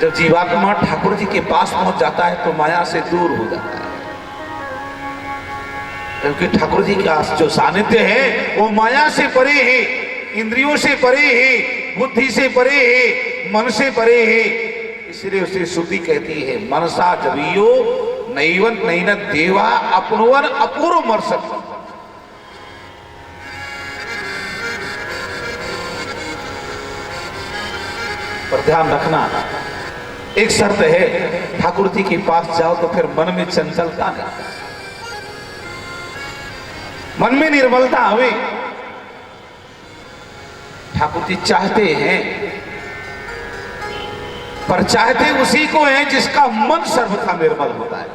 जब जीवात्मा ठाकुर जी के पास पहुंच जाता है तो माया से दूर हो जाता है, क्योंकि ठाकुर जी का जो सानिध्य है वो माया से परे है, इंद्रियों से परे है, बुद्धि से परे है, मन से परे है। इसलिए उसे श्रुति कहती है मनसा जबियो नैवन नैन देवा अपनवन अपूर्व मर्सक। पर ध्यान रखना, एक शर्त है, ठाकुर जी के पास जाओ तो फिर मन में चंचलता नहीं, मन में निर्मलता आवे। ठाकुर जी चाहते हैं, पर चाहते उसी को है जिसका मन सर्वथा निर्मल होता है,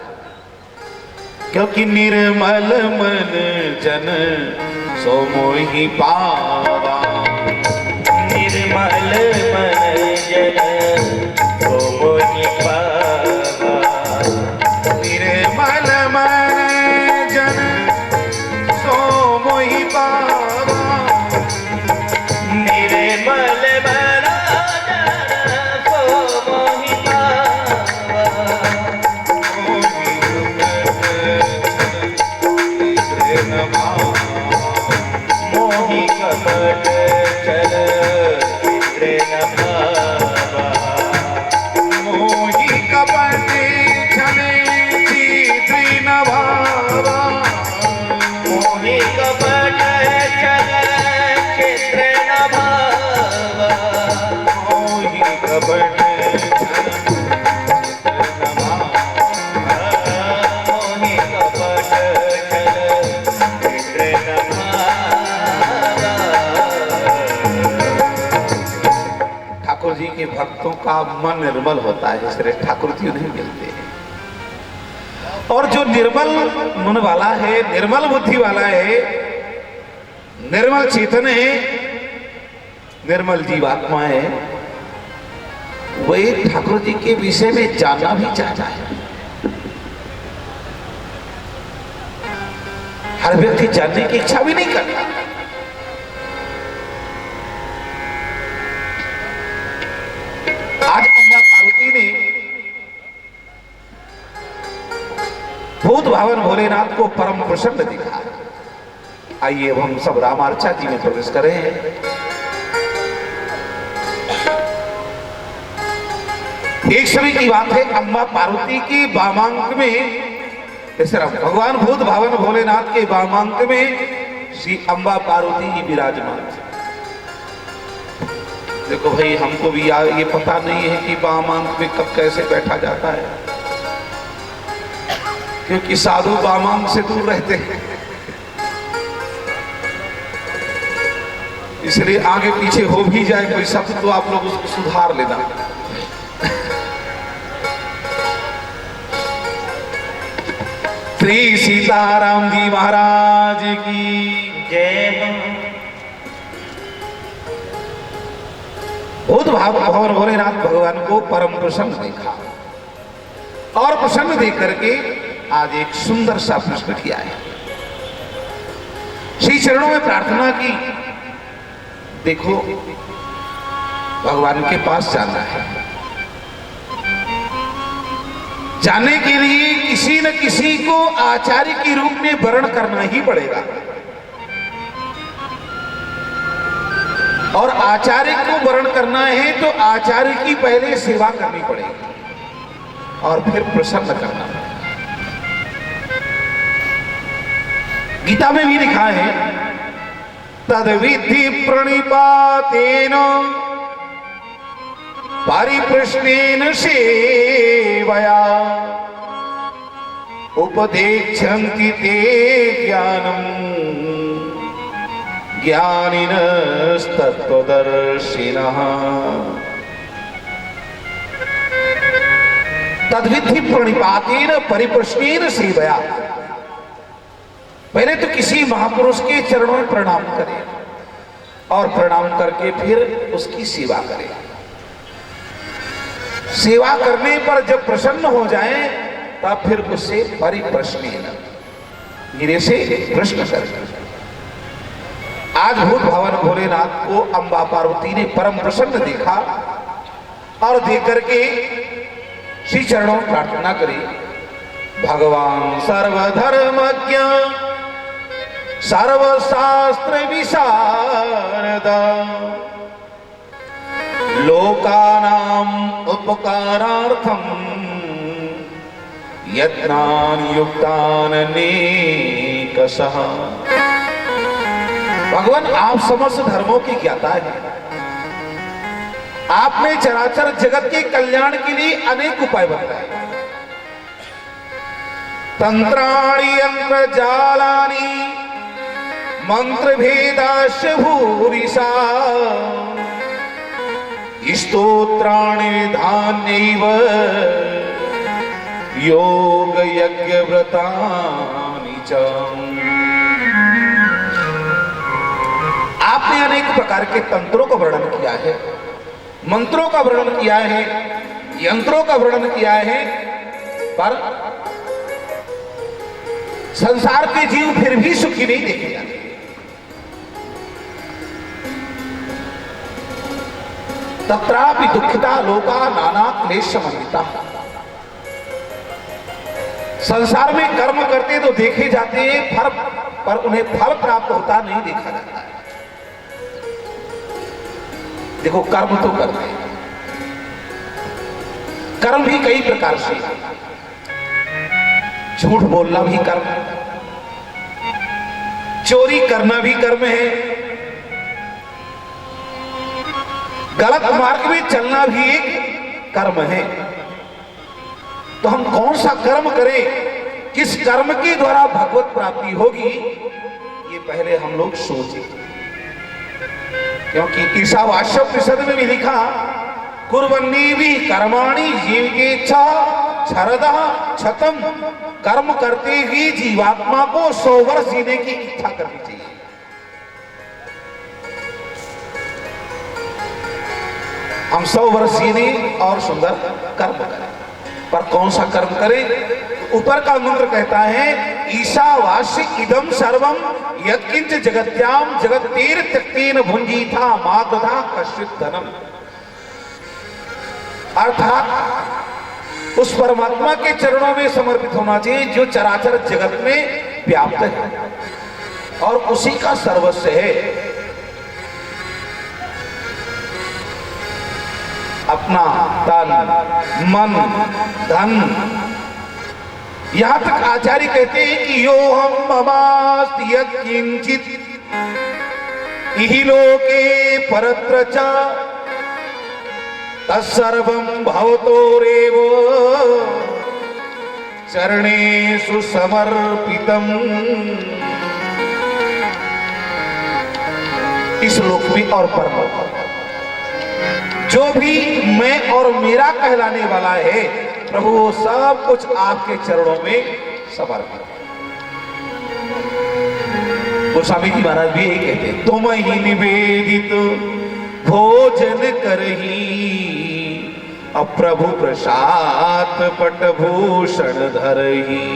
क्योंकि निर्मल मन जन सो मोहि पावा, निर्मल मन जन सो मोहि पावा, निर्मल मन जन सो मोहि पावा, निर्मल मन जन सो मोहि पावा, मोहि कपट चल चित्रे न भावा, मोहि कपट छले चित्रे न भावा, मोहि कपट चल चित्रे न भावा, मोहि कपट मोहि कपट चल चित्रे न भावा। ठाकुर जी के भक्तों का मन निर्मल होता है, इसलिए ठाकुर जी उन्हें मिलते हैं। और जो निर्मल मन वाला है, निर्मल बुद्धि वाला है, निर्मल चेतन है, निर्मल जीवात्मा है, वही ठाकुर जी के विषय में जानना भी चाहता है। हर व्यक्ति जानने की इच्छा भी नहीं करता। आज अम्मा पार्वती ने भूत भावन भोलेनाथ को परम प्रसन्न दिखा। आइए अब हम सब रामार्चा जी में प्रवेश करें। एक समय की बात है, अम्मा पार्वती के वामांक में, जैसे भगवान भूत भावन भोलेनाथ के वामांक में श्री अम्बा पार्वती जी विराजमान थे। देखो भाई, हमको भी ये पता नहीं है कि वामांक में कब कैसे बैठा जाता है, क्योंकि साधु वामांक से दूर रहते हैं, इसलिए आगे पीछे हो भी जाए कोई शब्द तो आप लोग उसको सुधार लेना। श्री सीताराम जी महाराज की जय हो। भूत भावन भोलेनाथ भगवान को परम प्रसन्न देखा, और प्रसन्न देख करके आज एक सुंदर सा प्रश्न किया है। श्री चरणों में प्रार्थना की, देखो भगवान के पास जाना है, जाने के लिए किसी न किसी को आचार्य के रूप में वर्ण करना ही पड़ेगा, और आचार्य को वर्ण करना है तो आचार्य की पहले सेवा करनी पड़ेगी और फिर प्रसन्न करना पड़ेगा। गीता में भी लिखा है, तद्विधि प्रणिपातेन परिप्रश्नेन सेवया उपदेक्षन्ति ते ज्ञानम् ज्ञानिनस्तत्त्वदर्शिनः। तद्विधि प्रणिपातेन परिप्रश्नेन सेवया, पहले तो किसी महापुरुष के चरणों में प्रणाम करें और प्रणाम करके फिर उसकी सेवा करें। सेवा करने पर जब प्रसन्न हो जाए तब फिर उससे परिप्रश्नेन, मेरे से प्रश्न करें। आज भूत भवन भोलेनाथ को अम्बा पार्वती ने परम प्रसन्न देखा और देख करके श्री चरणों में प्रार्थना करी। भगवान सर्वधर्मज्ञ सर्वशास्त्र विशारदा लोकानां उपकारार्थम यत्नान युक्तान अनेकशः। भगवान आप समस्त धर्मों की ज्ञाता है। आपने चराचर जगत के कल्याण के लिए अनेक उपाय बताए। तंत्राणि यंत्र जालानि मंत्र भेदाश्च भूरिशा स्तोत्राणि विधान्यैव योग यज्ञ व्रतानि च। आपने अनेक प्रकार के तंत्रों का वर्णन किया है, मंत्रों का वर्णन किया है, यंत्रों का वर्णन किया है, पर संसार के जीव फिर भी सुखी नहीं देखे जाते। तत्रापि दुखिता लोका नाना क्लेश समन्विता। संसार में कर्म करते तो देखे जाते हैं फल, पर उन्हें फल प्राप्त होता नहीं देखा जाता है। देखो कर्म तो करते हैं, कर्म भी कई प्रकार से। झूठ बोलना भी कर्म है, चोरी करना भी कर्म है, गलत मार्ग में चलना भी एक कर्म है। तो हम कौन सा कर्म करें, किस कर्म के द्वारा भगवत प्राप्ति होगी, ये पहले हम लोग सोचें। क्योंकि ईशावास्य उपनिषद में भी लिखा कुर्वन्नी भी कर्माणि जीव के इच्छा शरदः छतम। कर्म करते ही जीवात्मा को 100 वर्ष जीने की इच्छा करनी चाहिए। हम 100 वर्ष जीने और सुंदर कर्म करें, पर कौन सा कर्म करें? ऊपर का मंत्र कहता है ईशावास्य इदम सर्वम यत्किंच जगत्याम जगत्तेर त्यक्तेन भुंजीथा मातधा कश्चित् धनम। अर्थात उस परमात्मा के चरणों में समर्पित होना चाहिए जो चराचर जगत में व्याप्त है और उसी का सर्वस्व है। अपना तन मन धन, यहां तक आचार्य कहते हैं कि यो हम ममास्ति यत्किंचित् इहि लोके परत्र च तत्सर्वं भवतोरेव चरणेषु समर्पितम्। इस लोक में और परलोक में जो भी मैं और मेरा कहलाने वाला है प्रभु, वो सब कुछ आपके चरणों में समर्पित है। गोस्वामी जी महाराज भी यही कहते हैं तुम ही निवेदित भोजन करही अप्रभु प्रसाद पटभूषण धरही।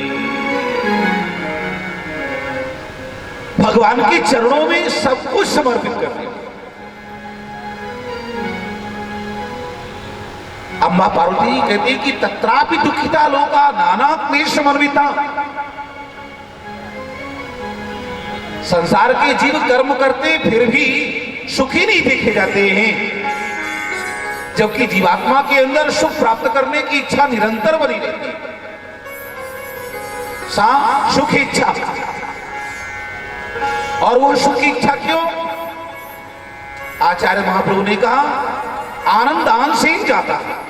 भगवान के चरणों में सब कुछ समर्पित करते हैं। अम्मा पार्वती जी कहती है कि तत्रापि दुखिता लोका नाना क्लेश समन्विता। संसार के जीव कर्म करते फिर भी सुखी नहीं देखे जाते हैं, जबकि जीवात्मा के अंदर सुख प्राप्त करने की इच्छा निरंतर बनी रहती है। सुख इच्छा, और वो सुख की इच्छा क्यों? आचार्य महाप्रभु ने कहा आनंद आन से ही जाता है।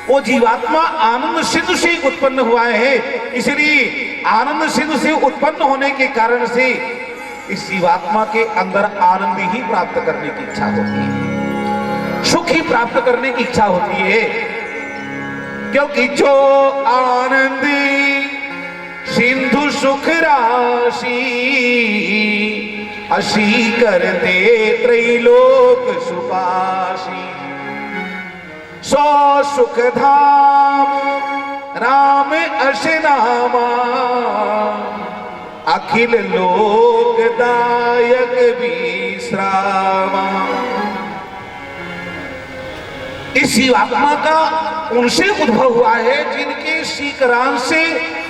वो जीवात्मा आनंद सिंधु से उत्पन्न हुआ है, इसलिए आनंद सिंधु से उत्पन्न होने के कारण से इस जीवात्मा के अंदर आनंद ही प्राप्त करने की इच्छा होती है, सुख ही प्राप्त करने की इच्छा होती है। क्योंकि जो आनंद सिंधु सुख राशि असी करते त्रैलोक सुपाशी। सो सुख धाम राम अस नामा अखिल लोकदायक विश्रामा। इस जीवात्मा का उनसे उद्भव हुआ है जिनके शीकरान से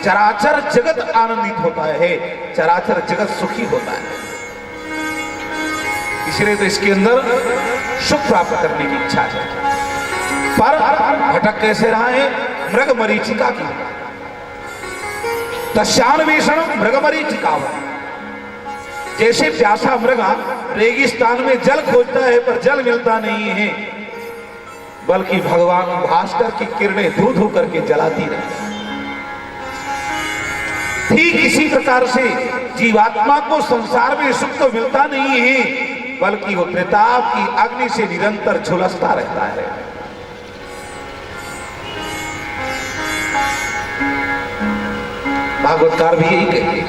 चराचर जगत आनंदित होता है, चराचर जगत सुखी होता है। इसलिए तो इसके अंदर सुख प्राप्त करने की इच्छा है। पर भटक कैसे रहा है? मृग मरीचिका की तस्यान्वेषण मृग मरीचिका। जैसे प्यासा मृग रेगिस्तान में जल खोजता है पर जल मिलता नहीं है, बल्कि भगवान भास्कर की किरणें धू धू करके जलाती रहती। ठीक इसी प्रकार से जीवात्मा को संसार में सुख तो मिलता नहीं है, बल्कि वो त्रिताप की अग्नि से निरंतर झुलसता रहता है। भागवतकार भी यही कहते हैं,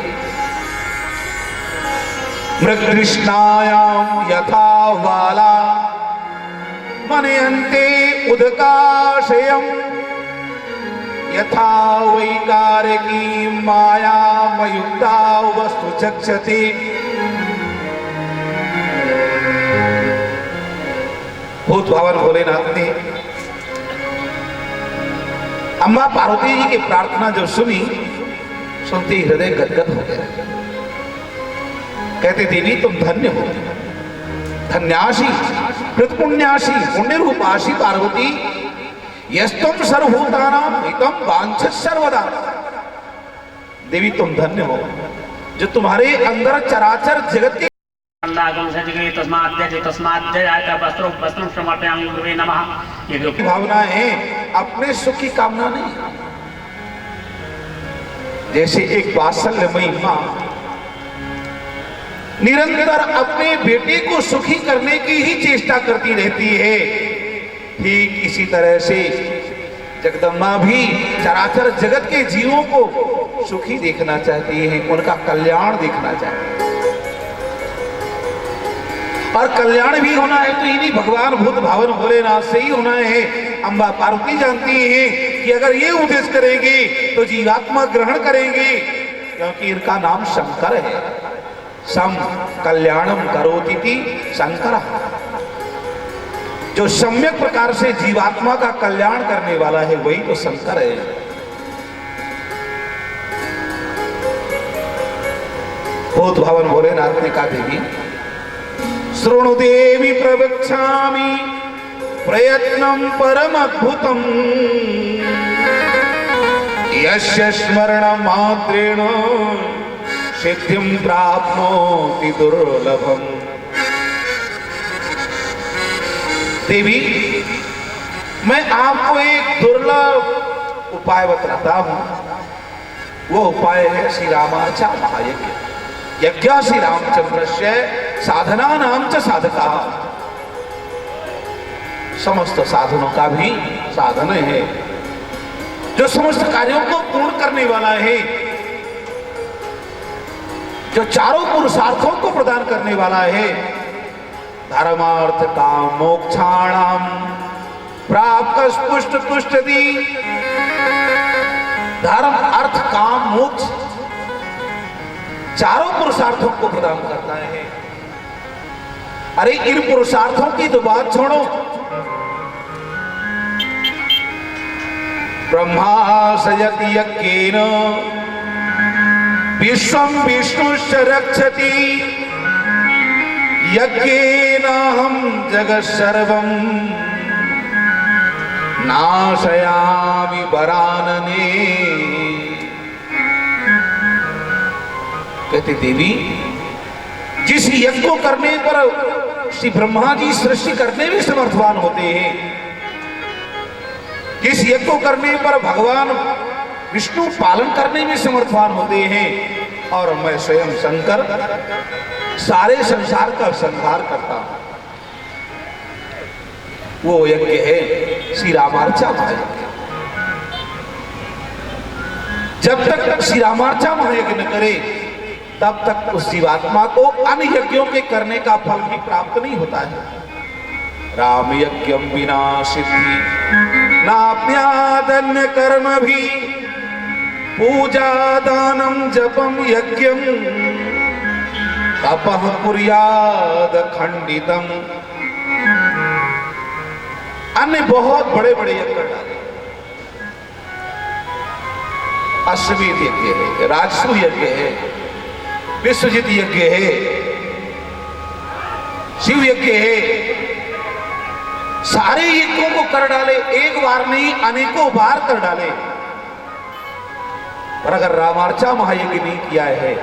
मृग तृष्णायाम यथा वाला मनयन्ते उदकाशयम् यथा वैकारिकी माया मयुक्ता वस्तु चक्षते। भूत भवन भोलेनाथ ने अम्मा पार्वती जी की प्रार्थना जब सुनी, सुनते ही हृदय गदगद हो गया। कहते देवी तुम धन्य हो, धन्यासी कृतपुण्यासी पुण्य रूपासी पार्वती, यस्तुम सर्वभूतानां हितम वांछत सर्वदा। देवी तुम धन्य हो जो तुम्हारे अंदर चराचर जगत के भावना है, अपने सुख की कामना नहीं। जैसे एक वात्सल्यमयी मां निरंतर अपने बेटे को सुखी करने की ही चेष्टा करती रहती है, ठीक इसी तरह से जगदम्बा भी चराचर जगत के जीवों को सुखी देखना चाहती है, उनका कल्याण देखना चाहती है। और कल्याण भी होना है तो इन्हीं भगवान भूत भावन भोलेनाथ से ही होना है। अम्बा पार्वती जानती है कि अगर ये उपदेश करेंगे तो जीवात्मा ग्रहण करेंगे, क्योंकि इनका नाम शंकर है। सम कल्याणम करोति शंकर, जो सम्यक प्रकार से जीवात्मा का कल्याण करने वाला है वही तो शंकर है। भूत भावन भोलेनाथ ने कहा देवी शृणु देवी प्रवक्ष्यामि प्रयत्नं परम अद्भुतम यस्य स्मरण मात्रेण सिद्धिं प्राप्नोति दुर्लभम। देवी मैं आपको एक दुर्लभ उपाय बताता हूं। वो उपाय है श्री रामाचा महायज्ञ। यज्ञ श्री रामचंद्रस्य साधना नाम च साधका। समस्त साधनों का भी साधन है, जो समस्त कार्यों को पूर्ण करने वाला है, जो चारों पुरुषार्थों को प्रदान करने वाला है। धर्मार्थ काम मोक्षाणाम प्राप्त पुष्ट तुष्ट दी। धर्म अर्थ काम मोक्ष चारों पुरुषार्थों को प्रदान करता है। अरे इन पुरुषार्थों की तो बात छोड़ो, ब्रह्मा सयति यज्ञेन विश्वं विष्णुश्च रक्षति यज्ञेनाहं जगत् सर्वं नाशयामि वरानने। कहते देवी जिस यज्ञ को करने पर श्री ब्रह्मा जी सृष्टि करने में समर्थवान होते हैं, जिस यज्ञ को करने पर भगवान विष्णु पालन करने में समर्थवान होते हैं, और मैं स्वयं शंकर सारे संसार का संहार करता हूं, वो यज्ञ है श्री रामार्चा महायज्ञ। जब तक श्री रामार्चा महायज्ञ न करे तब तक उस जीवात्मा को अन्य यज्ञों के करने का फल भी प्राप्त नहीं होता है। राम यज्ञम बिना सिद्धि नाप्यादन्य कर्म भी पूजा दानम जपम यज्ञम तपः कुर्याद खंडितम। अन्य बहुत बड़े बड़े यज्ञ कर डाले। अश्वमेध यज्ञ है, राजसूय यज्ञ है, विश्वजित यज्ञ है, शिव यज्ञ है। सारे यज्ञों को कर डाले, एक बार नहीं अनेकों बार कर डाले। पर अगर रामार्चा महायज्ञ नहीं किया है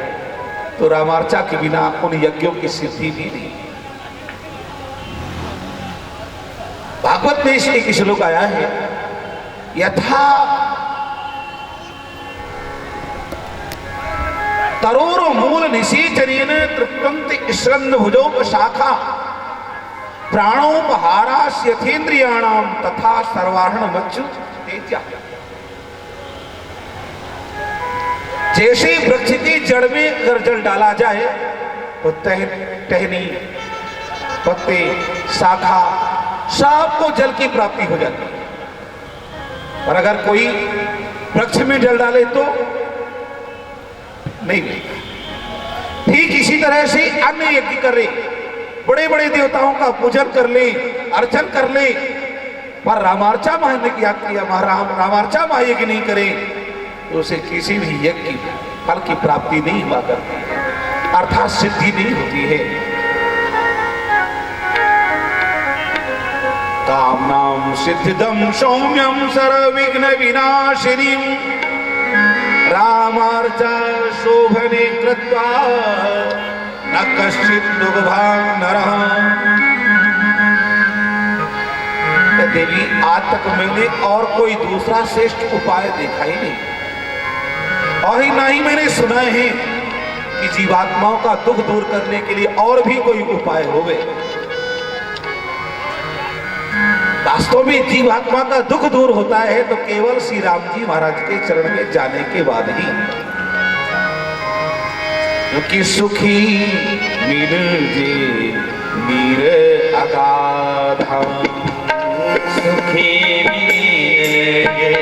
तो रामार्चा के बिना उन यज्ञों की सिद्धि भी नहीं। भागवत में से एक श्लोक आया है, यथा तरोर मूल निषेचनेन तृप्तन्ति श्रन्द भुजोप शाखा प्राणोपहारास्यथेन्द्रियाणां तथा सर्वाहरण मच्यु तेजा। जैसे वृक्ष की जड़ में अगर जल डाला जाए तो टहनी, पत्ते, शाखा सबको जल की प्राप्ति हो जाती है। और अगर कोई वृक्ष में जल डाले तो नहीं मिलता। ठीक इसी तरह से अन्य यज्ञ कर ले, बड़े बड़े देवताओं का पूजन कर ले, अर्चन कर ले, पर रामार्चा महायज्ञ किया रामार्चा महायज्ञ नहीं करे तो उसे किसी भी यज्ञ की फल की प्राप्ति नहीं हुआ करती है, अर्थात सिद्धि नहीं होती है। कामनाम सिद्धिदम सौम्यम सर्वविघ्न विनाशिनीम रामार्चा शोभने कृत्वा न कश्चित दुर्भाग नरः। देवी आज तक मैंने और कोई दूसरा श्रेष्ठ उपाय देखा ही नहीं, और ही ना ही मैंने सुना है कि जीवात्माओं का दुख दूर करने के लिए और भी कोई उपाय होवे। वास्तव में जीवात्मा का दुख दूर होता है तो केवल श्री राम जी महाराज के चरण में जाने के बाद ही, क्योंकि सुखी मीर जे मीर अगाधा, सुखी मीर जे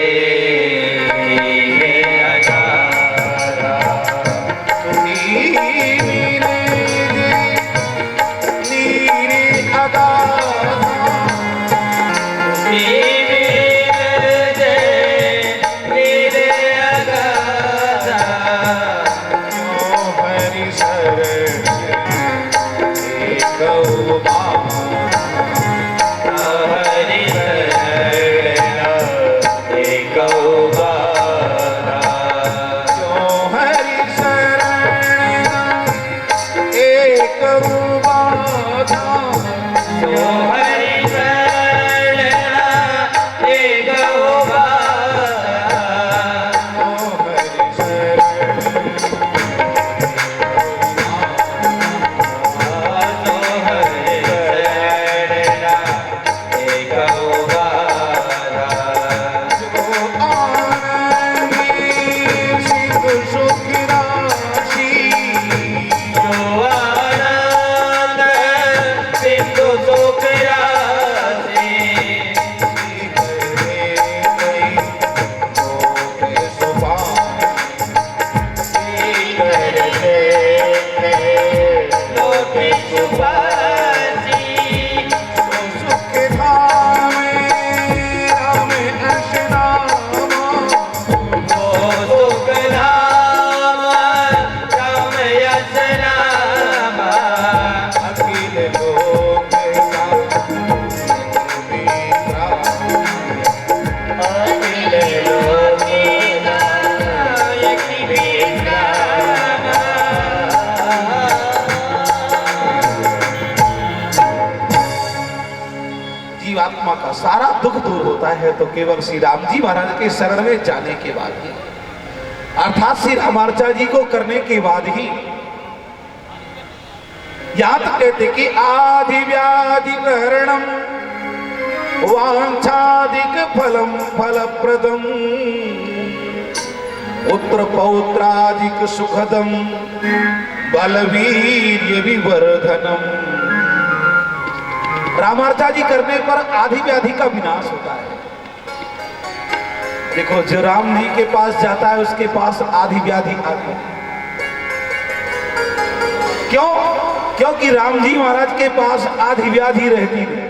मीर अगाधा, सुखी मीर जे मीर अगाधा, जीवात्मा का सारा दुख दूर होता है तो केवल श्री राम जी महाराज के शरण में जाने के बाद ही, अर्थात श्री रामार्चा जी को करने के बाद ही। यहां तक कहते कि आदि व्याधि हरणम वांछादिक फलम फलप्रदम पुत्र पौत्रादिक सुखदम बलवीर्य विवर्धनम। रामार्चा जी करने पर आदि व्याधि का विनाश होता है। देखो जो राम जी के पास जाता है उसके पास आदि व्याधि आती है। क्यों? क्योंकि राम जी महाराज के पास आदि व्याधि रहती है।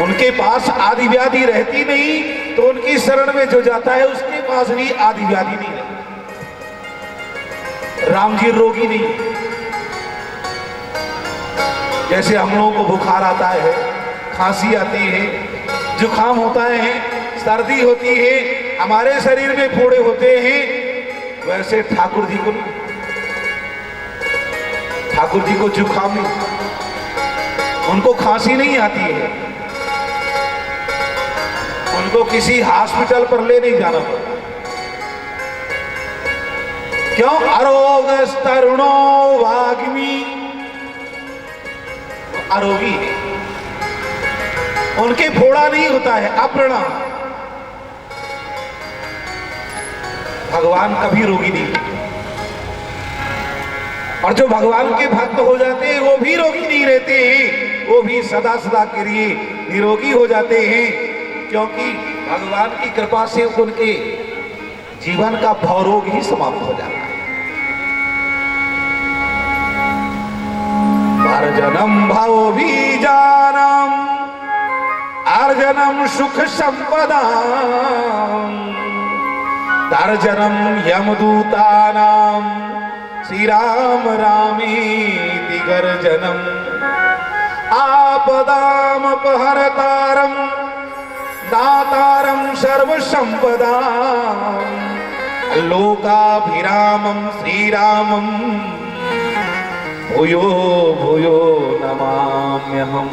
उनके पास आदि व्याधि रहती नहीं, तो उनकी शरण में जो जाता है उसके पास भी आदि व्याधि नहीं रहती। राम जी रोगी नहीं, जैसे हम लोगों को बुखार आता है, खांसी आती है, जुकाम होता है, सर्दी होती है, हमारे शरीर में फोड़े होते हैं, वैसे ठाकुर जी को नहीं। ठाकुर जी को जुकाम नहीं, उनको खांसी नहीं आती है, उनको किसी हॉस्पिटल पर ले नहीं जाना पड़ता। क्यों? अरोगस तरुणो वाग्मी, आरोगी है, उनके फोड़ा नहीं होता है, अप्रणा। भगवान कभी रोगी नहीं, और जो भगवान के भक्त हो जाते हैं वो भी रोगी नहीं रहते हैं, वो भी सदा सदा के लिए निरोगी हो जाते हैं, क्योंकि भगवान की कृपा से उनके जीवन का भवरोग ही समाप्त हो जाता है। अर्जनम भव बीजानम अर्जनम सुख संपदा तर्जनम यमदूतानाम श्री राम रामेति गर्जनम आपदाम अपहरतारम दातारम सर्व संपदाम लोकाभिरामम श्री रामम भूयो भूयो नमाम्यहम्।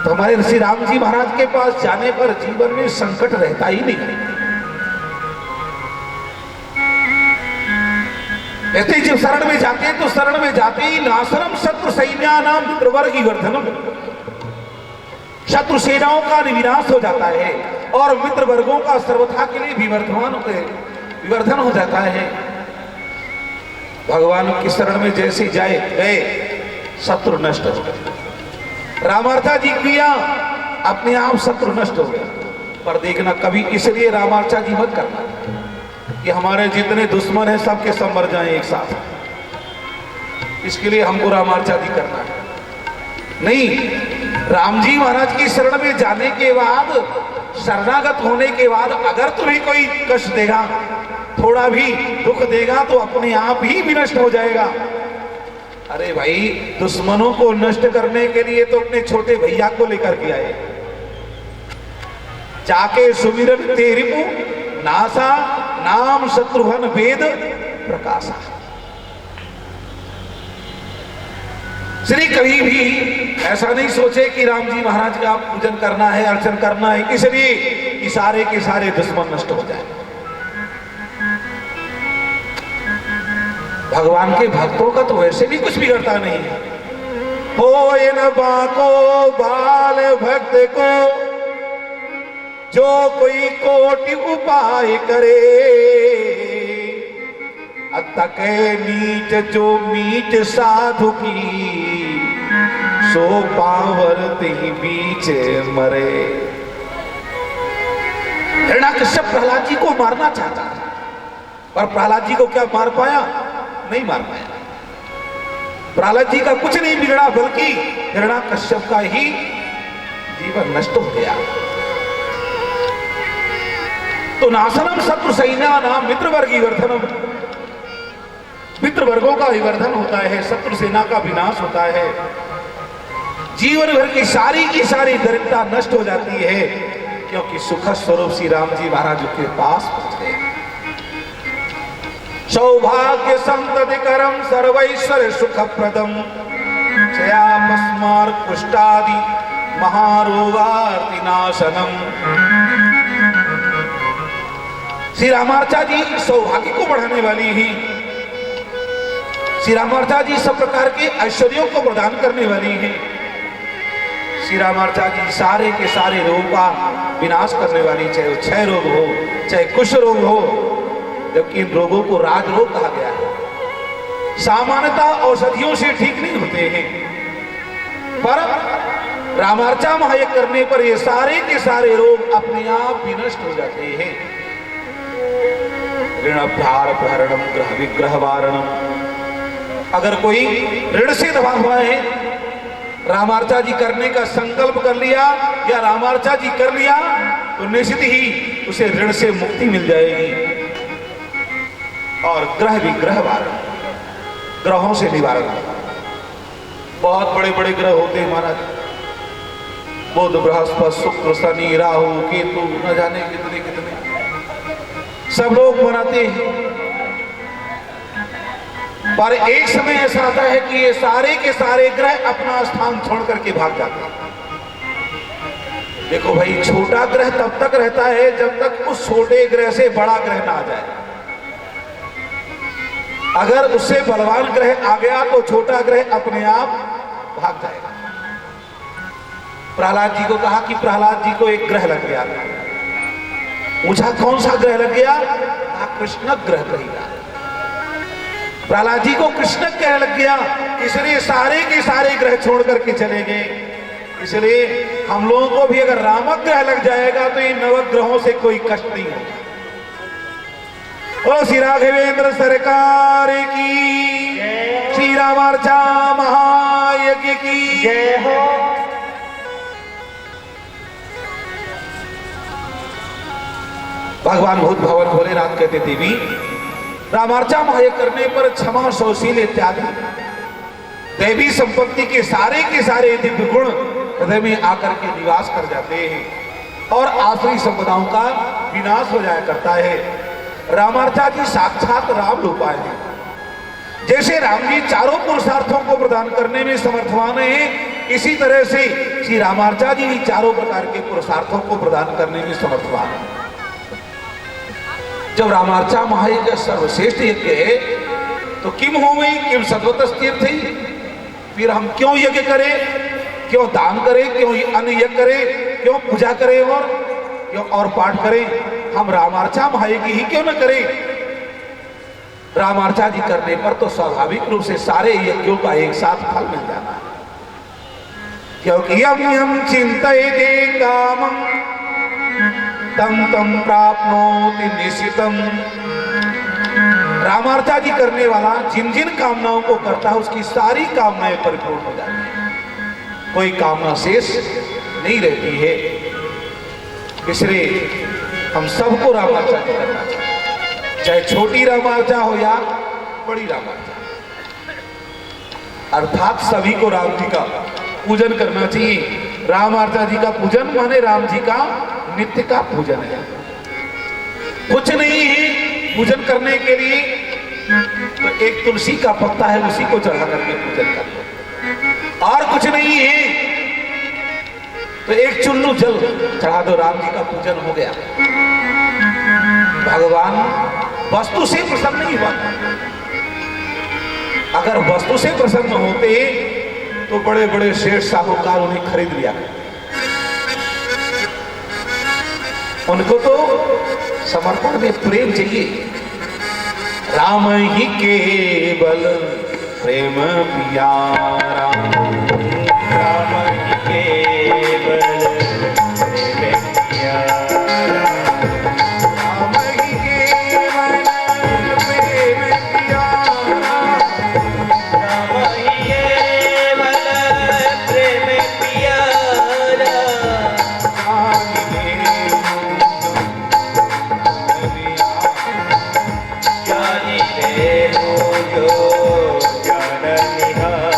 तो हमारे श्री राम जी महाराज के पास जाने पर जीवन में संकट रहता ही नहीं। ऐसे जब शरण में जाते हैं तो शरण में जाते ही नाशनम शत्रु सैन्यानाम मित्रवर्ग वर्धनम, शत्रु सेनाओं का विनाश हो जाता है और मित्र वर्गों का सर्वथा के लिए विवर्धन हो जाता है। भगवान की शरण में जैसे जाए गए शत्रु नष्ट हो गए। रामार्चा जी किया, अपने आप शत्रु नष्ट हो गए। पर देखना कभी इसलिए रामार्चा जी मत करना कि हमारे जितने दुश्मन हैं सबके सब मर जाएं एक साथ, इसके लिए हमको रामार्चा जी करना है नहीं। राम जी महाराज की शरण में जाने के बाद, शरणागत होने के बाद अगर तुम्हें कोई कष्ट देगा, थोड़ा भी दुख देगा, तो अपने आप ही विनष्ट हो जाएगा। अरे भाई, दुश्मनों को नष्ट करने के लिए तो अपने छोटे भैया को लेकर के आए। जाके सुमिरन तेरिपु नासा नाम शत्रुघ्न वेद प्रकाशा। श्री कभी भी ऐसा नहीं सोचे कि राम जी महाराज का पूजन करना है, अर्चन करना है, इसलिए कि सारे के सारे दुश्मन नष्ट हो जाए। भगवान के भक्तों का तो वैसे भी कुछ बिगड़ता नहीं है। हो इन बाको बाल भक्त को जो कोई कोटि उपाय करे, अतके नीच जो मीच साधु की, सो पावर तिहि बीच मरे। हिरण्यकश्यप प्रहलाद जी को मारना चाहता था, पर प्रहलाद जी को क्या मार पाया? नहीं मार पाया। प्रहलाद जी का कुछ नहीं बिगड़ा, बल्कि हिरण्यकश्यप का ही जीवन नष्ट हो गया। तो नाशनम शत्रु सैन्यानाम मित्रवर्गी वर्धनम, मित्र वर्गों का विवर्धन होता है, शत्रु सेना का विनाश होता है, जीवन भर की सारी दरिद्रता नष्ट हो जाती है, क्योंकि सुख स्वरूप श्री राम जी महाराज के पास पहुंचे। सौभाग्य संततिकरम सर्वैश्वर्य सुखप्रदम क्षयापस्मार कुष्ठादि महारोगार्तिनाशनम। श्री रामार्चा जी सौभाग्य को बढ़ाने वाली ही, श्री रामार्चा जी सब प्रकार के ऐश्वर्यों को प्रदान करने वाली है। श्री रामार्चा जी सारे के सारे रोगों का विनाश करने वाली, चाहे वो क्षय रोग हो, चाहे कुष्ठ रोग हो, जबकि इन रोगों को राज रोग कहा गया है। सामान्यतः औषधियों से ठीक नहीं होते हैं, पर रामार्चा महायज्ञ करने पर ये सारे के सारे रोग अपने आप विनष्ट हो जाते हैं। ऋण भार प्रहरणम ग्रह विग्रह वारणम। अगर कोई ऋण से दबा हुआ है, रामार्चा जी करने का संकल्प कर लिया या रामार्चा जी कर लिया तो निश्चित ही उसे ऋण से मुक्ति मिल जाएगी। और ग्रह भी ग्रह वारण, ग्रहों से निवारण। बहुत बड़े बड़े ग्रह होते हैं महाराज, बुध बृहस्पति शुक्र शनि राहु केतु, न जाने कितने कितने सब लोग मनाते हैं। पर एक समय ऐसा आता है कि ये सारे के सारे ग्रह अपना स्थान छोड़ करके भाग जाते हैं। देखो भाई, छोटा ग्रह तब तक रहता है जब तक उस छोटे ग्रह से बड़ा ग्रह ना आ जाए। अगर उससे बलवान ग्रह आ गया तो छोटा ग्रह अपने आप भाग जाएगा। प्रहलाद जी को कहा कि प्रहलाद जी को एक ग्रह लग गया। पूछा कौन सा ग्रह लग गया? कहा कृष्ण ग्रह कहेगा। प्रहलाद जी को कृष्ण ग्रह लग गया, इसलिए सारे के सारे ग्रह छोड़ करके चले गए। इसलिए हम लोगों को भी अगर रामक ग्रह लग जाएगा तो इन नवग्रहों से कोई कष्ट नहीं होगा। श्री राघवेंद्र सरकार की, श्री रामार्चा महायज्ञ की जय हो। भगवान भूत भवन भोलेनाथ कहते देवी, रामार्चा महायज्ञ करने पर क्षमा सौशील इत्यादि दैवी संपत्ति के सारे दिव्य गुण हृदय में आकर के निवास कर जाते हैं और आसुरी संपदाओं का विनाश हो जाया करता है। रामार्चा जी साक्षात राम रूपाए हैं। जैसे राम जी चारों पुरुषार्थों को प्रदान करने में समर्थवान हैं, इसी तरह से श्री रामार्चा जी भी चारों प्रकार के पुरुषार्थों को प्रदान करने में समर्थवान हैं। जब रामार्चा महायज्ञ सर्वश्रेष्ठ यज्ञ है तो किम हो गई, किम सद्वत तीर्थी, फिर हम क्यों यज्ञ करें, क्यों दान करें, क्यों अन्य यज्ञ करें, क्यों पूजा करें और क्यों और पाठ करें? हम रामार्चा महायज्ञ ही क्यों न करें? रामार्चा जी करने पर तो स्वाभाविक रूप से सारे यज्ञों का एक साथ फल मिल जाना है। क्योंकि यम यम चिंतयते कामं तम तम प्राप्नोति निश्चितम। रामार्चा जी करने वाला जिन जिन कामनाओं को करता है उसकी सारी कामनाएं परिपूर्ण हो जाती है, कोई कामना शेष नहीं रहती है। इसलिए हम सबको रामार्चा करना चाहिए, चाहे छोटी रामार्चा हो या बड़ी रामार्चा, अर्थात सभी को राम जी का पूजन करना चाहिए। रामार्चा जी का पूजन माने राम जी का नित्य का पूजन है। कुछ नहीं है पूजन करने के लिए तो एक तुलसी का पत्ता है, उसी को चढ़ा करके पूजन कर लो। और कुछ नहीं है तो एक चुल्लू जल चढ़ा दो, राम जी का पूजन हो गया। भगवान वस्तु से प्रसन्न नहीं हुआ। अगर वस्तु से प्रसन्न होते तो बड़े बड़े शेठ साहूकार उन्हें खरीद लिया। उनको तो समर्पण में प्रेम चाहिए। राम ही केवल प्रेम प्यारा, राम ही केवल प्रेम प्यारा, राम ही केवल प्रेम प्यारा, राम ही केवल प्रेम प्यारा। जानी ले ज्ञानी ले हो जो ज्ञान निहारा,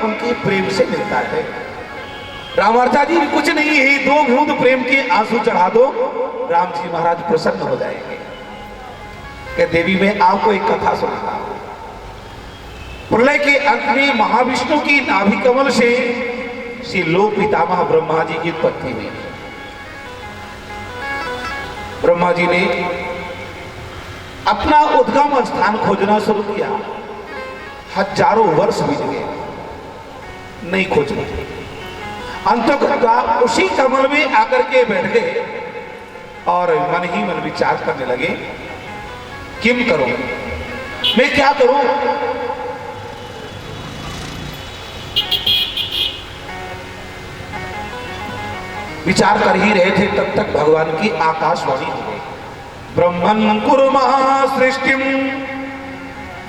उनके प्रेम से मिलता है। रामार्चा जी कुछ नहीं है, 2 बूंद प्रेम के आंसू चढ़ा दो, राम जी महाराज प्रसन्न हो जाएंगे। कि देवी मैं आपको एक कथा सुनाता हूं। प्रलय के अंत में महाविष्णु की नाभि कमल से श्री लोक पितामह ब्रह्मा जी की उत्पत्ति हुई। ब्रह्मा जी ने अपना उद्गम स्थान खोजना शुरू किया। हजारों वर्ष बीत गए, नहीं खोज पाए। अंततः उसी कमल में आकर के बैठ गए और मन ही मन विचार करने लगे, किम करूं, मैं क्या करूं। विचार कर ही रहे थे, तब तक भगवान की आकाशवाणी हो गई। ब्रह्मन् कुर्मः सृष्टिम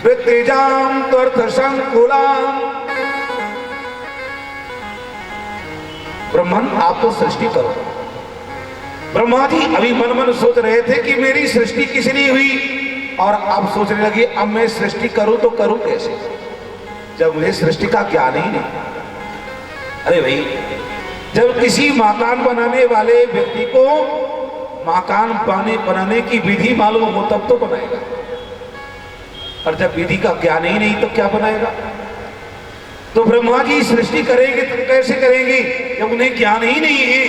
वृत्तिजाम त्वर्थ संकुलाम। ब्रह्मन आप तो सृष्टि करो। ब्रह्मा जी अभी मन मन सोच रहे थे कि मेरी सृष्टि किस लिए हुई, और अब सोचने लगे अब मैं सृष्टि करूं तो करूं कैसे, जब मुझे सृष्टि का ज्ञान ही नहीं। अरे भाई, जब किसी मकान बनाने वाले व्यक्ति को मकान बनाने की विधि मालूम हो तब तो बनाएगा, और जब विधि का ज्ञान ही नहीं तो क्या बनाएगा। तो ब्रह्मा जी सृष्टि करेंगे तो कैसे करेंगे जब उन्हें ज्ञान ही नहीं है।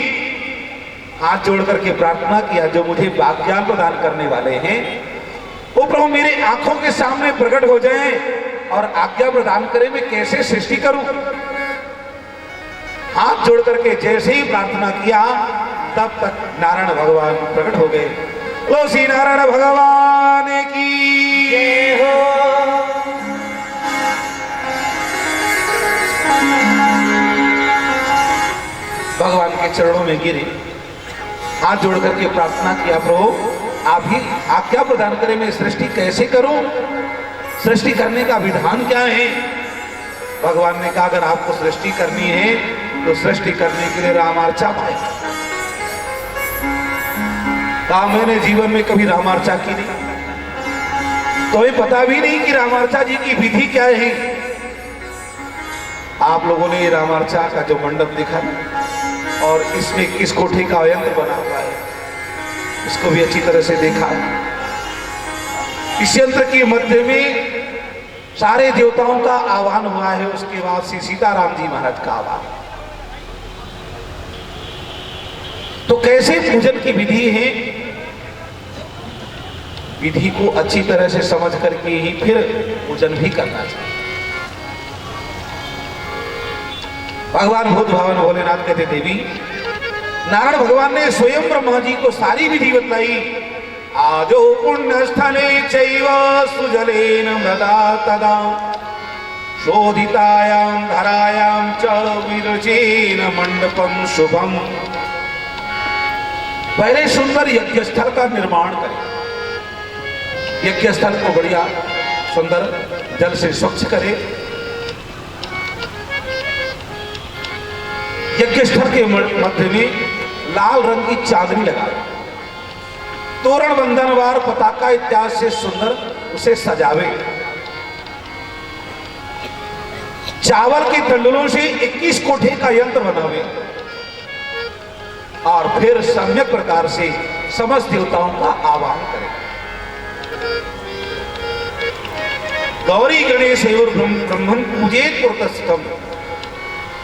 हाथ जोड़ करके प्रार्थना किया, जो मुझे ज्ञान प्रदान करने वाले हैं वो प्रभु मेरे आंखों के सामने प्रकट हो जाएं और आज्ञा प्रदान करें, मैं कैसे सृष्टि करूं। हाथ जोड़ करके जैसे ही प्रार्थना किया तब तक नारायण भगवान प्रकट हो गए। लो श्री नारायण भगवान की जय हो। भगवान के चरणों में गिरे, हाथ जोड़ करके प्रार्थना किया, प्रभु आप ही आज्ञा प्रदान करें, मैं सृष्टि कैसे करूं, सृष्टि करने का विधान क्या है। भगवान ने कहा अगर आपको सृष्टि करनी है तो सृष्टि करने के लिए रामार्चा पाए। कहा मैंने जीवन में कभी रामार्चा की नहीं, तो ये पता भी नहीं कि रामार्चा जी की विधि क्या है। आप लोगों ने ये रामार्चा का जो मंडप देखा और इसमें किस कोठे का यंत्र बना हुआ है, इसको भी अच्छी तरह से देखा है। इस यंत्र के मध्य में सारे देवताओं का आह्वान हुआ है, उसके बाद श्री सीताराम जी महाराज का आह्वान। तो कैसे पूजन की विधि है, विधि को अच्छी तरह से समझ करके ही फिर पूजन भी करना चाहिए। भगवान भूत भावन भोलेनाथ कहते देवी नारायण भगवान ने स्वयं ब्रह्मा जी को सारी विधि बतलाई। आजो पुण्य स्थले चैव सुजलेन मृदा तदा शोधितायां धरायां च विरचेन मंडपम शुभम। पहले सुंदर यज्ञ स्थल का निर्माण करें, यज्ञ स्थल को बढ़िया सुंदर जल से स्वच्छ करें। यज्ञ स्थल के मध्य में लाल रंग की चांदनी लगाए, तोरण बंधनवार पताका इत्यादि से सुंदर उसे सजावे। चावल के तंडुलों से 21 कोठे का यंत्र बनावे और फिर सम्यक प्रकार से समस्त देवताओं का आह्वान करें। गौरी गणेश और ब्रह्मन पूजेत पुरतस्थम।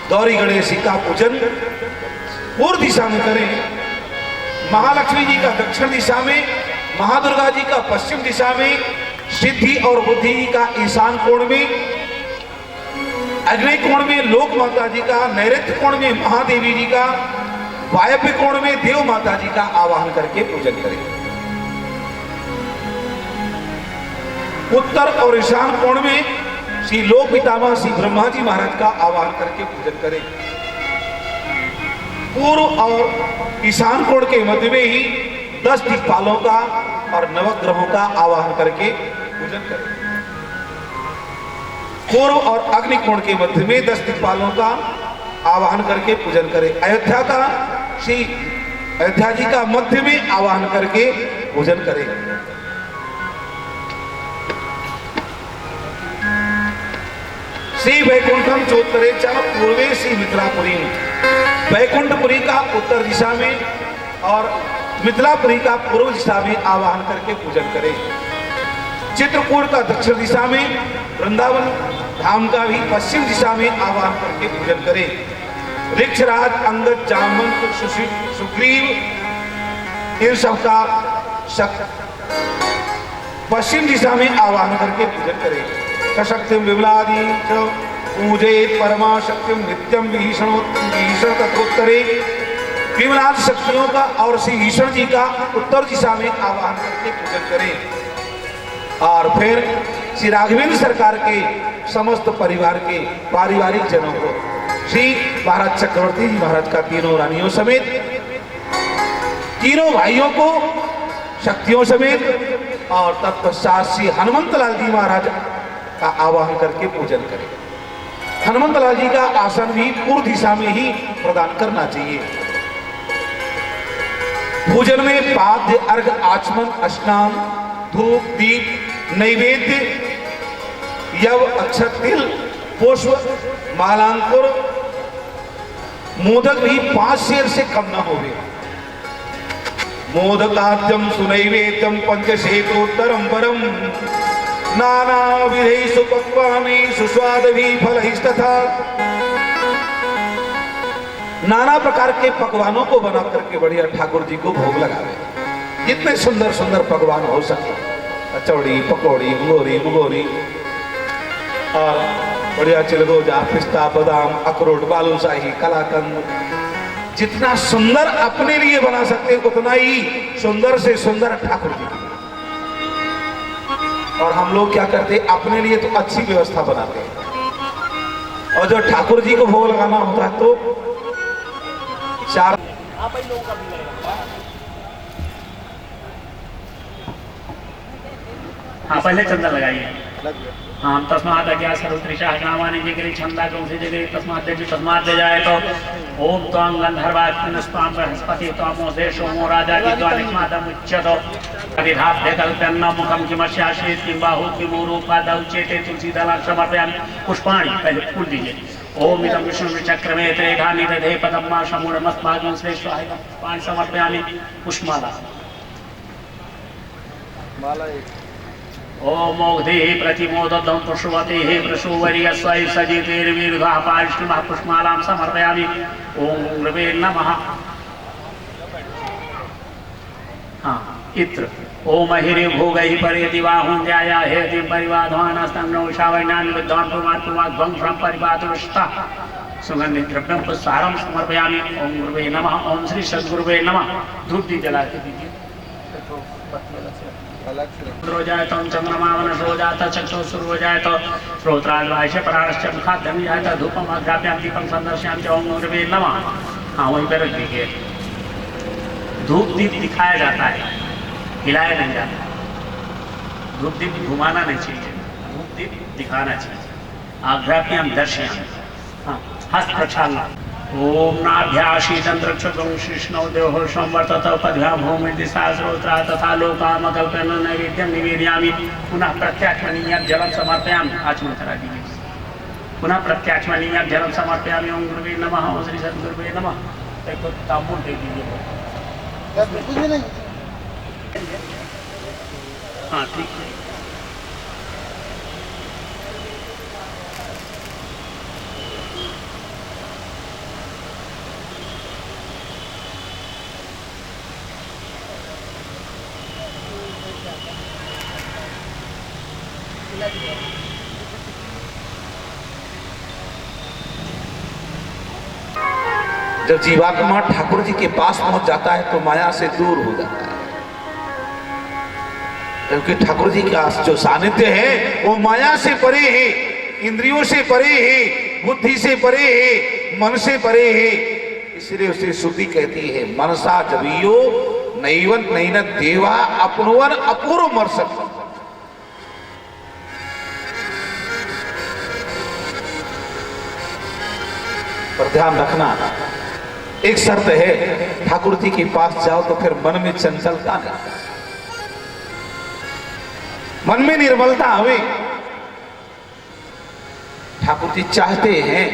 गौरी गणेश जी का पूजन पूर्व दिशा में करें, महालक्ष्मी जी का दक्षिण दिशा में, महादुर्गा जी का पश्चिम दिशा में, सिद्धि और बुद्धि का ईशान कोण में, अग्नि कोण में लोक माता जी का, नैऋत्य कोण में महादेवी जी का, वायव्य कोण में देव माता जी का आवाहन करके पूजन करें। उत्तर और ईशान कोण में श्री लोक पितामह श्री ब्रह्मा जी महाराज का आवाहन करके पूजन करें। पूर्व और ईशान कोण के मध्य में ही 10 दिक्पालों का और नवग्रहों का आवाहन करके पूजन करें। पूर्व और अग्नि कोण के मध्य में 10 दिक्पालों का आवाहन करके पूजन करें। अयोध्या का श्री अयोध्या जी का मध्य में आवाहन करके पूजन करें। श्री वैकुंठम चोत्तरे च पूर्वे श्री मिथिलापुरी, वैकुंठपुरी का उत्तर दिशा में और मिथिलापुरी का पूर्व दिशा में आवाहन करके पूजन करें। चित्रकूट का दक्षिण दिशा में, वृंदावन धाम का भी पश्चिम दिशा में आवाहन करके पूजन करें। ऋक्षराज, अंगद, जामवंत, सुग्रीव, इन सबका पश्चिम दिशा में आवाहन करके पूजन करें। सशक्तिम विमलादि च पूजयेत् परमा शक्तिम नित्यम विभीषण तत्रोत्तरे, विमलाद शक्तियों का और श्री भीषण जी का उत्तर दिशा में आवाहन करके पूजन करें। और फिर श्री राघवेंद्र सरकार के समस्त परिवार के पारिवारिक जनों को, श्री महाराज चक्रवर्ती जी महाराज का तीनों रानियों समेत, तीनों भाइयों को शक्तियों समेत, और तत्पश्चात श्री हनुमंत लाल जी महाराज का आवाहन करके पूजन करें। हनुमंत लाल जी का आसन भी पूर्व दिशा में ही प्रदान करना चाहिए। पूजन में पाद्य, अर्घ, आचमन, स्नान, धूप, दीप, नैवेद्य, यव, अक्षत, तिल, पुष्प, मालांकुर, मोदक भी 5 सेर से कम न होवे। मोदकाद्यम सुनैवेद्यम पंचशेतोत्तरम परम, नाना विधेषु पक्वानि सुस्वादुभिः फलैस्तथा। नाना प्रकार के पकवानों को बना करके बढ़िया ठाकुर जी को भोग लगावे। जितने सुंदर सुंदर पकवान हो सके, कचौड़ी, पकौड़ी, मुगोरी, और बढ़िया चिलगोजा, पिस्ता, बादाम, अखरोट, बालूशाही, कलाकंद, जितना सुंदर अपने लिए बना सकते उतना ही सुंदर से सुंदर ठाकुर जी की। और हम लोग क्या करते, अपने लिए तो अच्छी व्यवस्था बनाते हैं, और जो ठाकुर जी को भोग लगाना होता है तो 4। हाँ, पहले चंदा लगाइए। हाँ, तस्मात् अज्ञा सर्वत्रिषा नामानि जिगरि छंदा कौंसे जिगरि तस्मात् दे जाए तो ओम त्वां गंधर्वात्मनस्त्वां बृहस्पति त्वामोदे सोमो राजा किद्वानिस्मादमुच्यतो अधिधाप्य कल्प्यन्न मुखं किमस्याश्रेत किं बाहु किमूरूपादौ चेते तुलसीदलं समर्पयामि। पुष्पाणि पहले फूल दीजिए। ओम इदं विष्णुचक्रमे त्रेधानि दधे पद्मा समूढमस्माकं श्रेष्ठाय पुष्पाणि समर्पयामि। पुष्पमाला। ओम मोग्धेः प्रतिमोदतं पुष्पवतेः वृषोवर्यस्वै सजितेर्विरुधः पारिष्टिमः पुष्पमालां समर्पयामि। ओम गुरवे नमः। हाँ, इत्र ओम हिरे भोगैः परेति बाहुं ध्याया हेति परिवाध्वानस्तन्नो शावैनानि विद्वान् पुमात्पुमाध्वं श्रम परिपातुष्टा सुगंधि द्रव्यं पुष्पारं समर्पयामि। ओम गुरवे नमः। ओम श्री सद्गुरुवे नमः। धूप दी जला के दीजिए। हो जाए तो चंद्रमा वनसो जाता चक्षुषुर हो जाए तो श्रोत्राद्वायश पराश्च मुखाद्यम जाए तो धूपम अग्राप्याम दीपम संदर्श्याम च ओम गुरवे नमः। हाँ, वहीं पर रख दीजिए। धूप दीप दिखाया जाता है, हिलाया नहीं जाता। धूप दीप घुमाना नहीं चाहिए, धूप दीप दिखाना चाहिए। आघ्राप्याम दर्श्याम। हाँ, हस्त प्रक्षालना। ओम नाभ्याशीतंत्रक्षगं कृष्णौ देहो संवर्तत पद्भ्यां भूमि दिशा श्रोत्रा तथा लोकामकल्पन नैवेद्यं निवेदयामि। पुनः प्रत्याचमनीयं जलं समर्पयामि। आचमन करा दीजिए। पुनः प्रत्याचमनीयं जलं समर्पयामि। ओम गुरुवे नमः। ओम श्री सद्गुरुवे नमः। एक तांबूल दे दीजिए। हाँ, ठीक है। जब जीवात्मा ठाकुर जी के पास पहुंच जाता है तो माया से दूर हो जाता है, क्योंकि ठाकुर जी का जो सानिध्य है वो माया से परे है, इंद्रियों से परे है, बुद्धि से परे है, मन से परे है। इसलिए उसे श्रुति कहती है, मनसा जबियो नैवन नैन देवा अपनवन अपूर्व मर्सक। पर ध्यान रखना, एक शर्त है, ठाकुर जी के पास जाओ तो फिर मन में चंचलता नहीं, मन में निर्मलता आवे। ठाकुर जी चाहते हैं,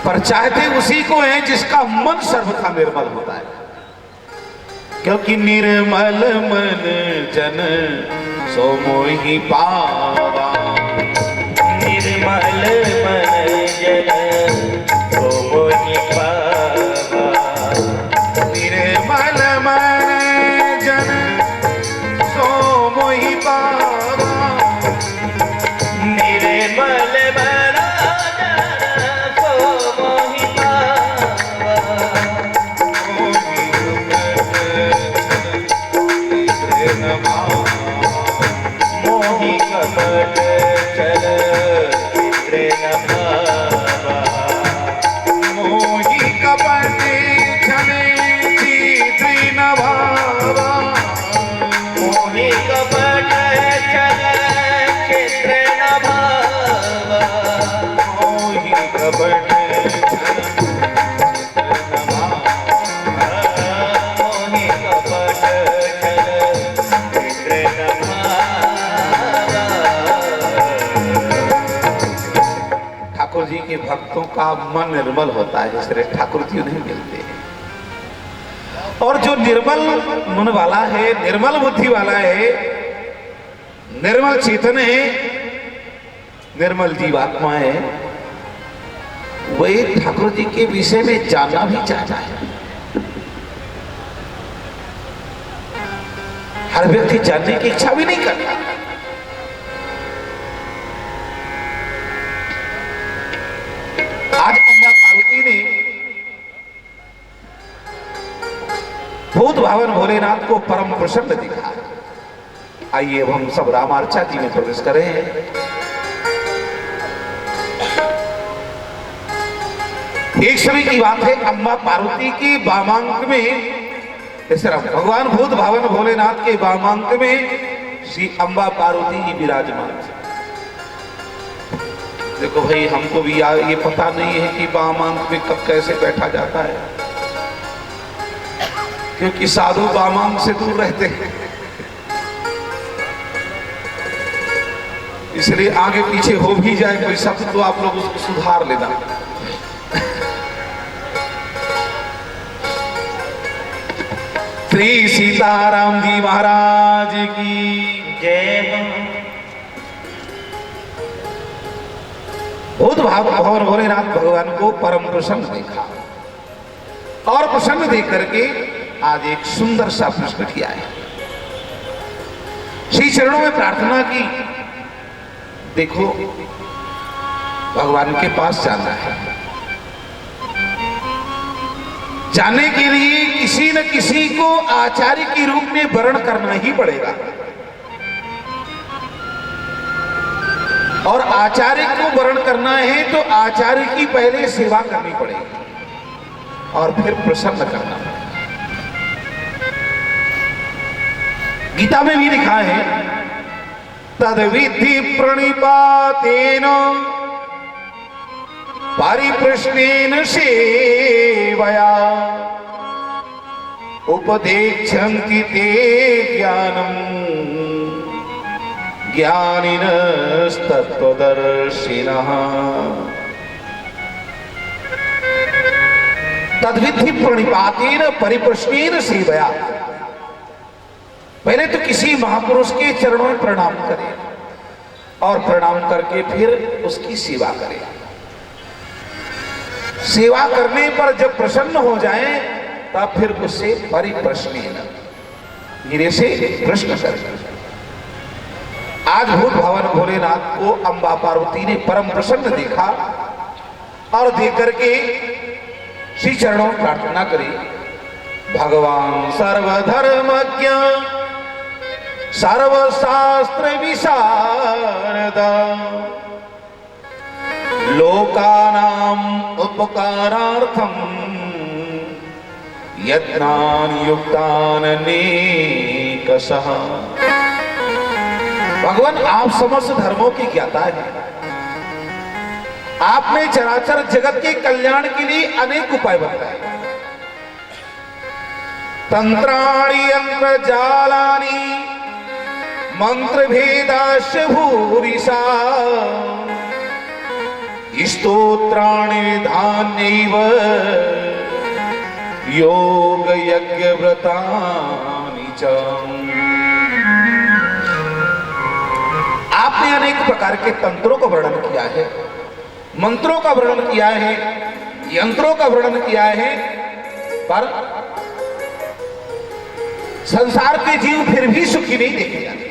पर चाहते उसी को है जिसका मन सर्वथा निर्मल होता है। क्योंकि निर्मल मन जन सो मोहि पावा, निर्मल मन जन सो मोहि पावा, निर्मल मन जन सो मोहि पावा, निर्मल मन जन सो मोहि पावा, मोहि कपट छल चित्र न भावा, मोहि कपट छल चित्र न भावा, मोहि कपट छल चित्र न भावा, मोहि कपट मोहि कपट छल चित्र न भावा। ठाकुर जी के भक्तों का मन निर्मल होता है, इसलिए ठाकुर जी उन्हें मिलते हैं। और जो निर्मल मन वाला है, निर्मल बुद्धि वाला है, निर्मल चेतन है, निर्मल जीवात्मा है, वही ठाकुर जी के विषय में जानना भी चाहता है। हर व्यक्ति जानने की इच्छा भी नहीं करता। आज अम्मा पार्वती ने भूत भावन भोलेनाथ को परम प्रसन्न दिखा। आइए अब हम सब रामार्चा जी में प्रवेश करें। एक समय की बात है, अम्मा पार्वती के वामांक में, इस तरह भगवान भूत भावन भोलेनाथ के वामांक में श्री अम्बा पार्वती जी विराजमान थे। देखो भाई, हमको भी ये पता नहीं है कि वामांक में कब कैसे बैठा जाता है, क्योंकि साधु वामांक से दूर रहते हैं, इसलिए आगे पीछे हो भी जाए कोई शब्द तो आप लोग उसको सुधार लेना। श्री सीताराम जी महाराज की जय हो। भूत भावन भोलेनाथ भगवान को परम प्रसन्न देखा, और प्रसन्न देख करके आज एक सुंदर सा प्रश्न किया है। श्री चरणों में प्रार्थना की, देखो भगवान के पास जाना है, जाने के लिए किसी न किसी को आचार्य के रूप में वर्ण करना ही पड़ेगा, और आचार्य को वर्ण करना है तो आचार्य की पहले सेवा करनी पड़ेगी और फिर प्रसन्न करना पड़ेगा। गीता में भी लिखा है, तद्विधि प्रणिपातेन परिप्रश्नेन सेवया उपदेक्षन्ति ते ज्ञानम् ज्ञानिनस्तत्त्वदर्शिनः। तद्विधि प्रणिपातेन परिप्रश्नेन सेवया, पहले तो किसी महापुरुष के चरणों में प्रणाम करें और प्रणाम करके फिर उसकी सेवा करें। सेवा करने पर जब प्रसन्न हो जाए तब फिर उससे परिप्रश्नेन, धीरे से प्रश्न करें। आज भूत भावन भोलेनाथ को अम्बा पार्वती ने परम प्रसन्न देखा, और देख करके श्री चरणों में प्रार्थना करी, भगवान सर्वधर्मज्ञ सर्वशास्त्र विशारदा लोकानां उपकारार्थं यत्नानि युक्तानि अनेकशः। भगवान, आप समस्त धर्मों की ज्ञाता है, आपने चराचर जगत के कल्याण के लिए अनेक उपाय बताए। तंत्राणि यंत्र जालानि मंत्र भेदाश भूरिशा स्तोत्राणि विधान्यैव योग यज्ञ व्रतानि च। आपने अनेक प्रकार के तंत्रों का वर्णन किया है, मंत्रों का वर्णन किया है, यंत्रों का वर्णन किया है, पर संसार के जीव फिर भी सुखी नहीं देखे जाते।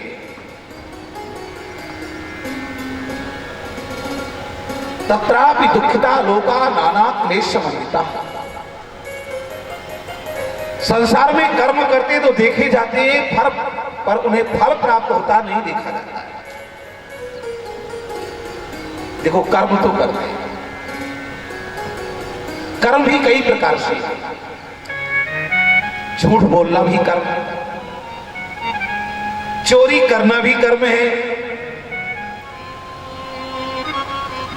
तत्रापि दुखिता लोका नाना क्लेश समन्विता। संसार में कर्म करते तो देखे जाते हैं, फल पर उन्हें फल प्राप्त होता नहीं देखा जाता है। देखो कर्म तो करते हैं, कर्म भी कई प्रकार से, झूठ बोलना भी कर्म, चोरी करना भी कर्म है,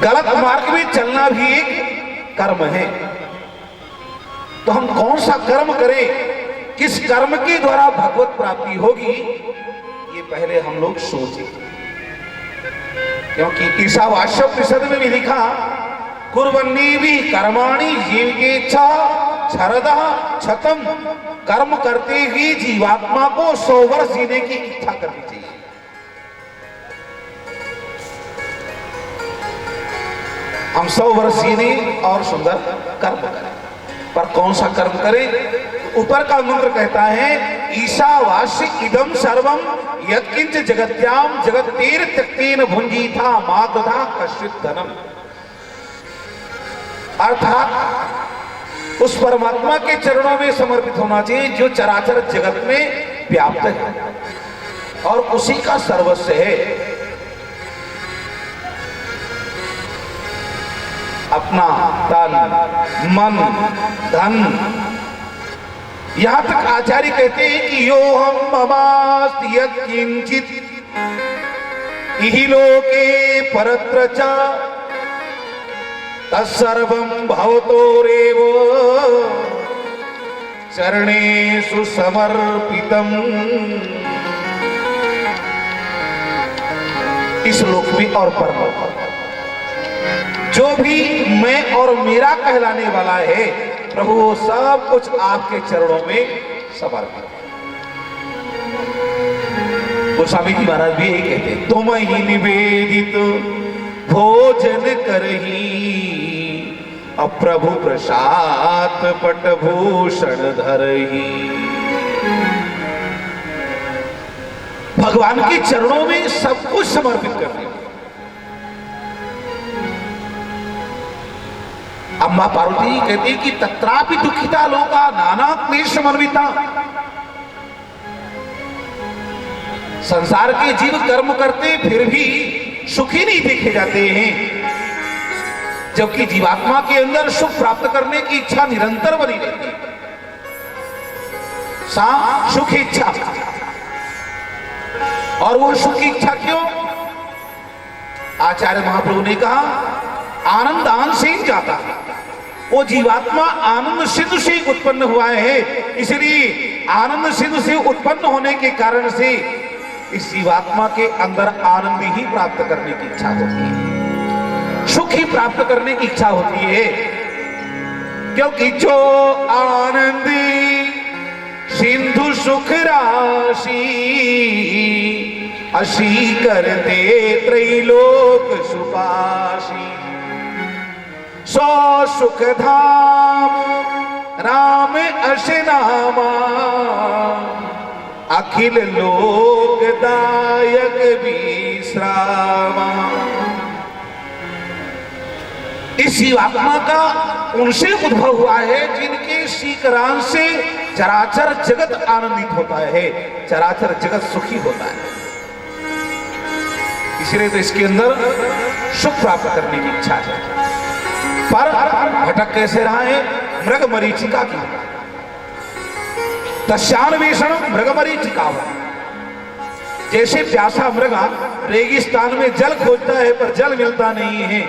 गलत मार्ग में चलना भी एक कर्म है। तो हम कौन सा कर्म करें, किस कर्म के द्वारा भगवत प्राप्ति होगी, ये पहले हम लोग सोचें। क्योंकि ईशावास्योपनिषद में भी लिखा, कुर्वन्नी भी कर्माणि जीव के इच्छा छरदः छतम। कर्म करते ही जीवात्मा को 100 वर्ष जीने की इच्छा करनी चाहिए। हम 100 वर्ष जीने और सुंदर कर्म करें, पर कौन सा कर्म करें? ऊपर का मंत्र कहता है, ईशावास्य इदम सर्वम यत्किंच जगत्याम जगत्तेर त्यक्तेन भुंजीथा मादधा कश्चित् धनम। अर्थात उस परमात्मा के चरणों में समर्पित होना चाहिए जो चराचर जगत में व्याप्त है और उसी का सर्वस्व है। अपना तन मन धन, यहां तक आचार्य कहते हैं कि यो हम ममास्ति यत्किंचित इहि लोके परत्र च तत्सर्वं भवतोरेव चरणेषु समर्पितम्। इस लोक में और परलोक में जो भी मैं और मेरा कहलाने वाला है, प्रभु वो सब कुछ आपके चरणों में समर्पित। गोस्वामी जी महाराज भी यही कहते, तुम ही निवेदित भोजन करही अप्रभु प्रसाद पटभूषण धरही। भगवान के चरणों में सब कुछ समर्पित करते। अम्मा पार्वती जी कहती कि तत्रापि दुखिता लोका नाना क्लेश समन्विता। संसार के जीव कर्म करते फिर भी सुखी नहीं देखे जाते हैं, जबकि जीवात्मा के अंदर सुख प्राप्त करने की इच्छा निरंतर बनी रहती है। सुख इच्छा, और वो सुख की इच्छा क्यों? आचार्य महाप्रभु ने कहा, आनंद आन से ही जाता है। वो जीवात्मा आनंद सिंधु से उत्पन्न हुआ है, इसलिए आनंद सिंधु से उत्पन्न होने के कारण से इस जीवात्मा के अंदर आनंद ही प्राप्त करने की इच्छा होती है, सुख ही प्राप्त करने की इच्छा होती है। क्योंकि जो आनंद सिंधु सुख राशि असी करते त्रैलोक सुपाशी। सो सुख धाम राम अश नामा अखिल लोकदायक विश्रामा। इस जीवात्मा का उनसे उद्भव हुआ है जिनके शीकरान से चराचर जगत आनंदित होता है, चराचर जगत सुखी होता है। इसलिए तो इसके अंदर सुख प्राप्त करने की इच्छा है, पर भटक कैसे रहा है? मृग मरीचिका की तस्यान्वेषण मृग मरीचिका। जैसे प्यासा मृग रेगिस्तान में जल खोजता है पर जल मिलता नहीं है,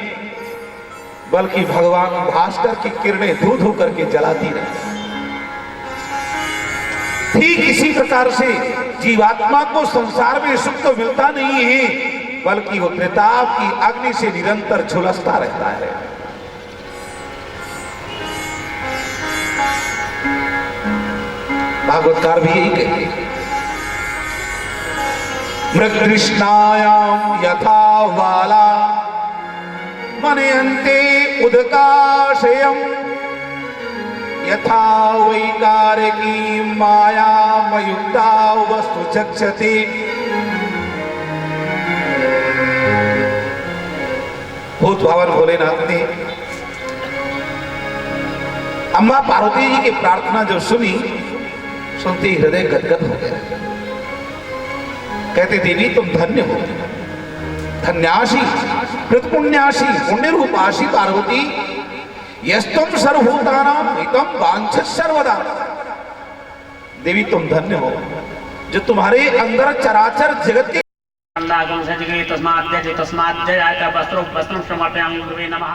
बल्कि भगवान भास्कर की किरणें धू धू करके जलाती रहती। ठीक इसी प्रकार से जीवात्मा को संसार में सुख तो मिलता नहीं है, बल्कि वो त्रिताप की अग्नि से निरंतर झुलसता रहता है। भागवतकार भी यही कहते हैं, मृगतृष्णायां यथा वाला मनयन्ते उदकाशयम् यथा वैकारिकी माया मयुक्ता वस्तु चक्षते। भूत भवन भोलेनाथ ने अम्मा पार्वती जी की प्रार्थना जब सुनी, सुनते ही हृदय गदगद हो गया। कहते देवी तुम धन्य हो, धन्यासी कृतपुण्यासी पुण्य रूपासी पार्वती, यस्तुम सर्वभूतानां हितम वांछत सर्वदा। देवी तुम धन्य हो जो तुम्हारे अंदर चराचर जगत के तस्माद्य तस्माद्य वस्त्रम समर्पयामि गुरुवे नमः।